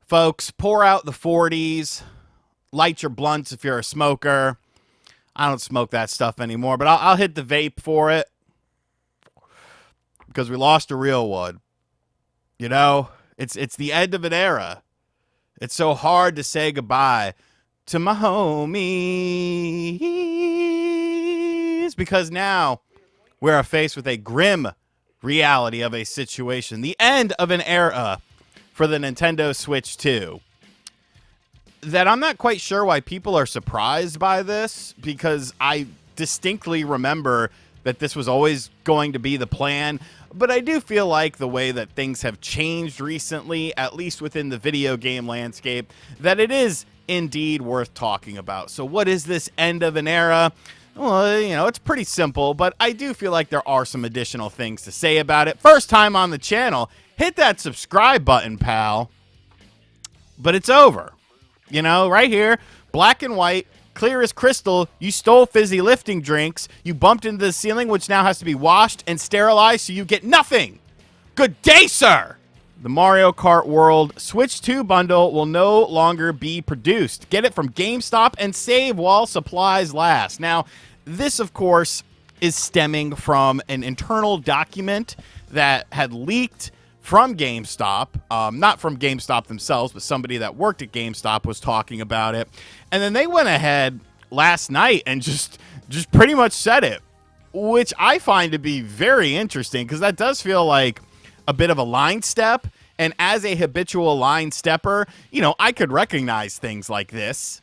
Folks, pour out the 40s, light your blunts if you're a smoker. I don't smoke that stuff anymore, but I'll hit the vape for it because we lost a real one. You know, it's the end of an era. It's so hard to say goodbye to my homies because now we're faced with a grim reality of a situation, the end of an era for the Nintendo Switch 2. That I'm not quite sure why people are surprised by this, because I distinctly remember that this was always going to be the plan. But I do feel like the way that things have changed recently, at least within the video game landscape, that it is indeed worth talking about. So what is this end of an era? Well, you know, it's pretty simple, but I do feel like there are some additional things to say about it. First time on the channel, hit that subscribe button, pal. But it's over. You know, right here, black and white, clear as crystal. You stole fizzy lifting drinks. You bumped into the ceiling, which now has to be washed and sterilized, so you get nothing. Good day, sir. The Mario Kart World Switch 2 bundle will no longer be produced. Get it from GameStop and save while supplies last. Now, this, of course, is stemming from an internal document that had leaked from GameStop, not from GameStop themselves, but somebody that worked at GameStop was talking about it. And then they went ahead last night and just pretty much said it, which I find to be very interesting because that does feel like a bit of a line step. And as a habitual line stepper, you know, I could recognize things like this.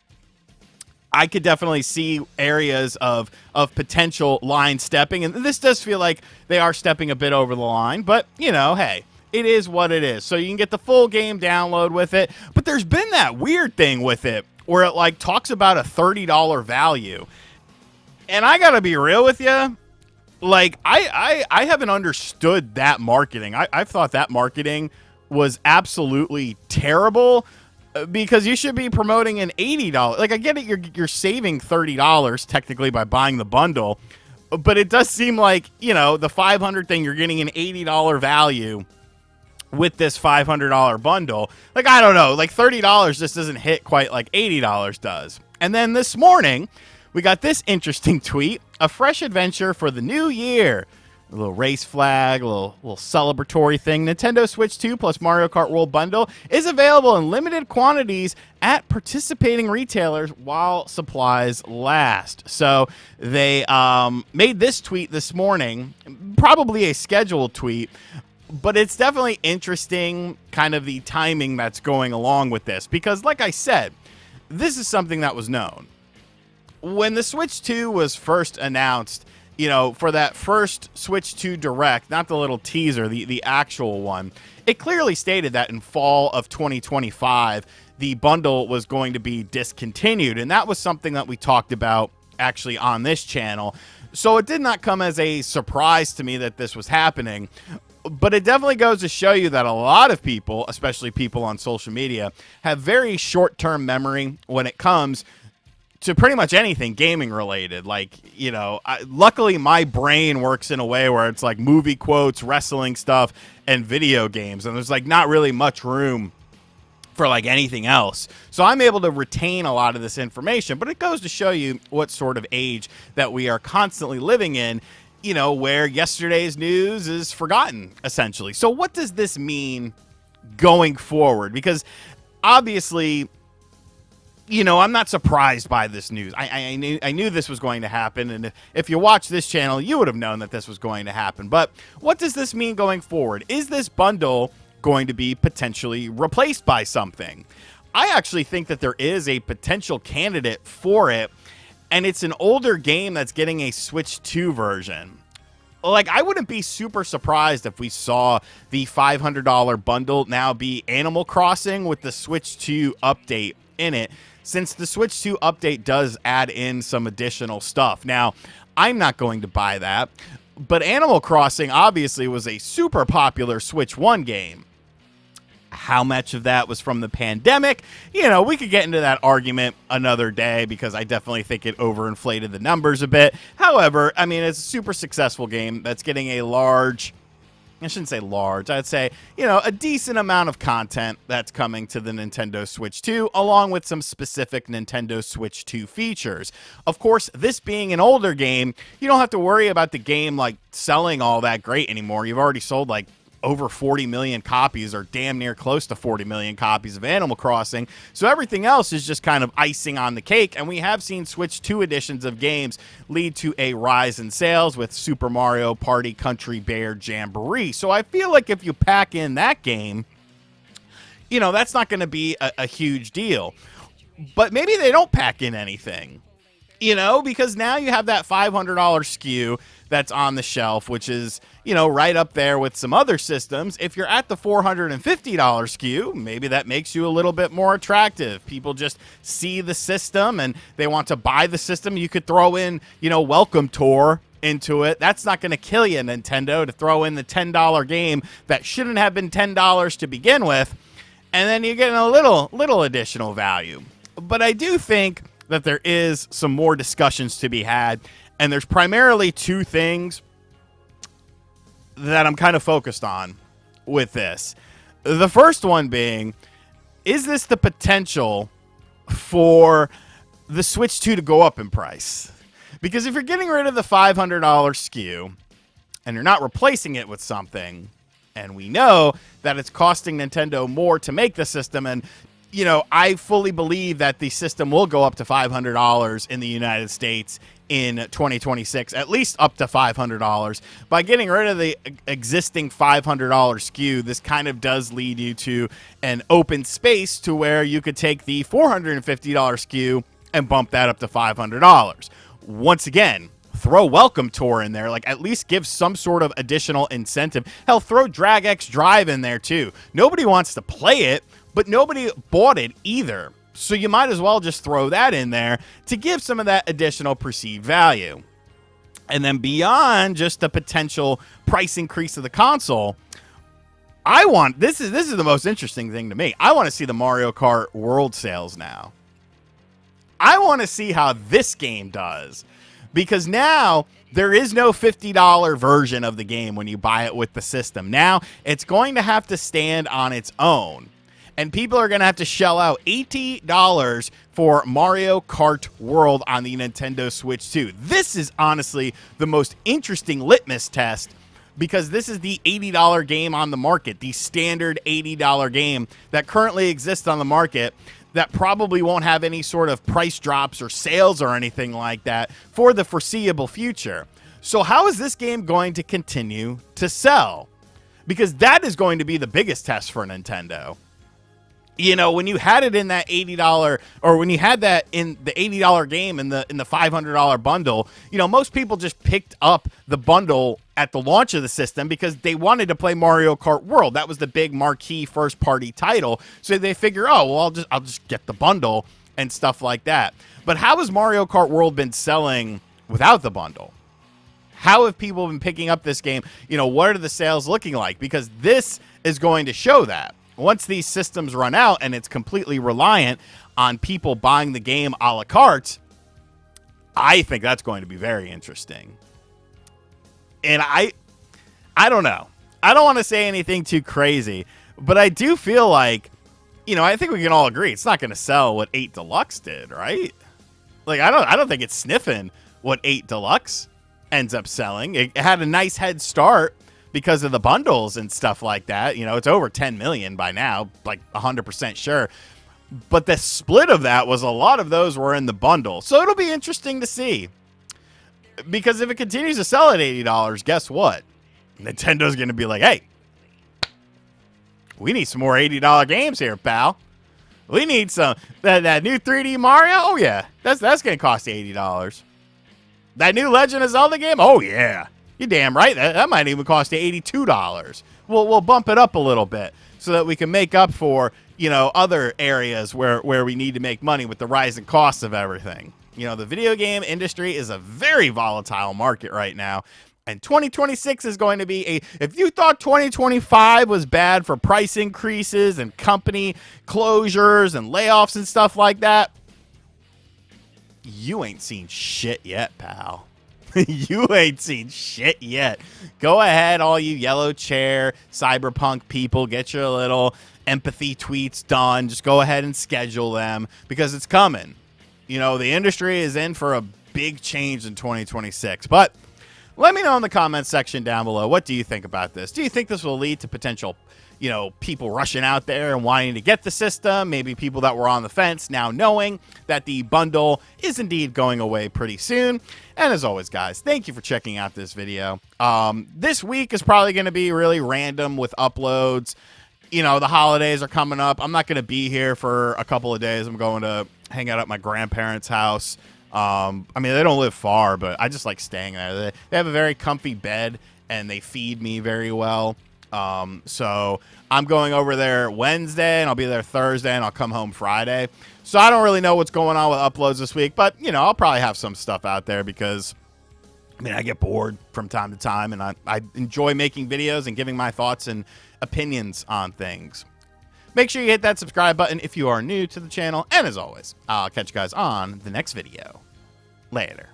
I could definitely see areas of potential line stepping. And this does feel like they are stepping a bit over the line. But, you know, hey, it is what it is. So you can get the full game download with it. But there's been that weird thing with it where it like talks about a $30 value. And I got to be real with you. Like, I haven't understood that marketing. I've thought that marketing was absolutely terrible because you should be promoting an $80. Like, I get it, you're saving $30 technically by buying the bundle. But it does seem like, you know, the 500 thing, you're getting an $80 value with this $500 bundle. Like, I don't know, like $30 just doesn't hit quite like $80 does. And then this morning, we got this interesting tweet, a fresh adventure for the new year. A little race flag, a little celebratory thing. Nintendo Switch 2 plus Mario Kart World Bundle is available in limited quantities at participating retailers while supplies last. So they made this tweet this morning, probably a scheduled tweet, but it's definitely interesting kind of the timing that's going along with this. Because like I said, this is something that was known. When the Switch 2 was first announced, you know, for that first Switch 2 Direct, not the little teaser, the actual one, it clearly stated that in fall of 2025, the bundle was going to be discontinued. And that was something that we talked about actually on this channel. So it did not come as a surprise to me that this was happening. But it definitely goes to show you that a lot of people, especially people on social media, have very short-term memory when it comes to pretty much anything gaming related. Like, you know, luckily my brain works in a way where it's like movie quotes, wrestling stuff, and video games. And there's like not really much room for like anything else. So I'm able to retain a lot of this information. But it goes to show you what sort of age that we are constantly living in, you know, where yesterday's news is forgotten, essentially. So what does this mean going forward? Because obviously, you know, I'm not surprised by this news. I knew this was going to happen, and if you watch this channel, you would have known that this was going to happen. But what does this mean going forward? Is this bundle going to be potentially replaced by something? I actually think that there is a potential candidate for it, and it's an older game that's getting a Switch 2 version. Like, I wouldn't be super surprised if we saw the $500 bundle now be Animal Crossing with the Switch 2 update in it, since the Switch 2 update does add in some additional stuff. Now, I'm not going to buy that, but Animal Crossing obviously was a super popular Switch 1 game. How much of that was from the pandemic? You know, we could get into that argument another day because I definitely think it overinflated the numbers a bit. However, I mean, it's a super successful game that's getting a large I shouldn't say large. I'd say, a decent amount of content that's coming to the Nintendo Switch 2, along with some specific Nintendo Switch 2 features. Of course, this being an older game, you don't have to worry about the game like selling all that great anymore. You've already sold like over 40 million copies, or damn near close to 40 million copies of Animal Crossing. So everything else is just kind of icing on the cake. And we have seen Switch 2 editions of games lead to a rise in sales with Super Mario Party Country Bear Jamboree. So I feel like if you pack in that game, that's not going to be a huge deal. But maybe they don't pack in anything, because now you have that $500 SKU that's on the shelf, which is, right up there with some other systems. If you're at the $450 SKU, maybe that makes you a little bit more attractive. People just see the system and they want to buy the system. You could throw in, Welcome Tour into it. That's not going to kill you, Nintendo, to throw in the $10 game that shouldn't have been $10 to begin with. And then you're getting a little additional value. But I do think that there is some more discussions to be had. And there's primarily two things that I'm kind of focused on with this. The first one being, is this the potential for the Switch 2 to go up in price? Because if you're getting rid of the $500 SKU and you're not replacing it with something, and we know that it's costing Nintendo more to make the system, and I fully believe that the system will go up to $500 in the United States in 2026, at least up to $500. By getting rid of the existing $500 SKU, this kind of does lead you to an open space to where you could take the $450 SKU and bump that up to $500. Once again, throw Welcome Tour in there, like at least give some sort of additional incentive. Hell, throw Drag X Drive in there too. Nobody wants to play it, but nobody bought it either. So you might as well just throw that in there to give some of that additional perceived value. And then beyond just the potential price increase of the console, this is the most interesting thing to me. I want to see the Mario Kart World sales now. I want to see how this game does. Because now there is no $50 version of the game when you buy it with the system. Now it's going to have to stand on its own. And people are going to have to shell out $80 for Mario Kart World on the Nintendo Switch 2. This is honestly the most interesting litmus test, because this is the $80 game on the market, the standard $80 game that currently exists on the market, that probably won't have any sort of price drops or sales or anything like that for the foreseeable future. So how is this game going to continue to sell? Because that is going to be the biggest test for Nintendo. When you had it in that $80, or when you had that in the $80 game in the $500 bundle, most people just picked up the bundle at the launch of the system because they wanted to play Mario Kart World. That was the big marquee first party title. So they figure, oh, well, I'll just get the bundle and stuff like that. But how has Mario Kart World been selling without the bundle? How have people been picking up this game? What are the sales looking like? Because this is going to show that. Once these systems run out and it's completely reliant on people buying the game a la carte, I think that's going to be very interesting. And I don't know. I don't want to say anything too crazy, but I do feel like, I think we can all agree it's not going to sell what 8 Deluxe did, right? Like, I don't think it's sniffing what 8 Deluxe ends up selling. It had a nice head start because of the bundles and stuff like that. It's over 10 million by now, like 100% sure. But the split of that was a lot of those were in the bundle. So it'll be interesting to see. Because if it continues to sell at $80, guess what? Nintendo's going to be like, hey, we need some more $80 games here, pal. We need some. That new 3D Mario? Oh, yeah. That's going to cost $80. That new Legend of Zelda game? Oh, yeah. You're damn right. That might even cost you $82. We'll bump it up a little bit so that we can make up for, other areas where we need to make money with the rising costs of everything. The video game industry is a very volatile market right now. And 2026 is going to be if you thought 2025 was bad for price increases and company closures and layoffs and stuff like that, you ain't seen shit yet, pal. You ain't seen shit yet. Go ahead, all you yellow chair cyberpunk people, get your little empathy tweets done. Just go ahead and schedule them because it's coming. You know, the industry is in for a big change in 2026. But let me know in the comments section down below. What do you think about this? Do you think this will lead to potential, people rushing out there and wanting to get the system? Maybe people that were on the fence now knowing that the bundle is indeed going away pretty soon. And as always, guys, thank you for checking out this video. This week is probably going to be really random with uploads. The holidays are coming up. I'm not going to be here for a couple of days. I'm going to hang out at my grandparents' house. They don't live far, but I just like staying there. They have a very comfy bed, and they feed me very well. So I'm going over there Wednesday, and I'll be there Thursday, and I'll come home Friday. So I don't really know what's going on with uploads this week, but, I'll probably have some stuff out there because, I get bored from time to time, and I enjoy making videos and giving my thoughts and opinions on things. Make sure you hit that subscribe button if you are new to the channel. And as always, I'll catch you guys on the next video. Later.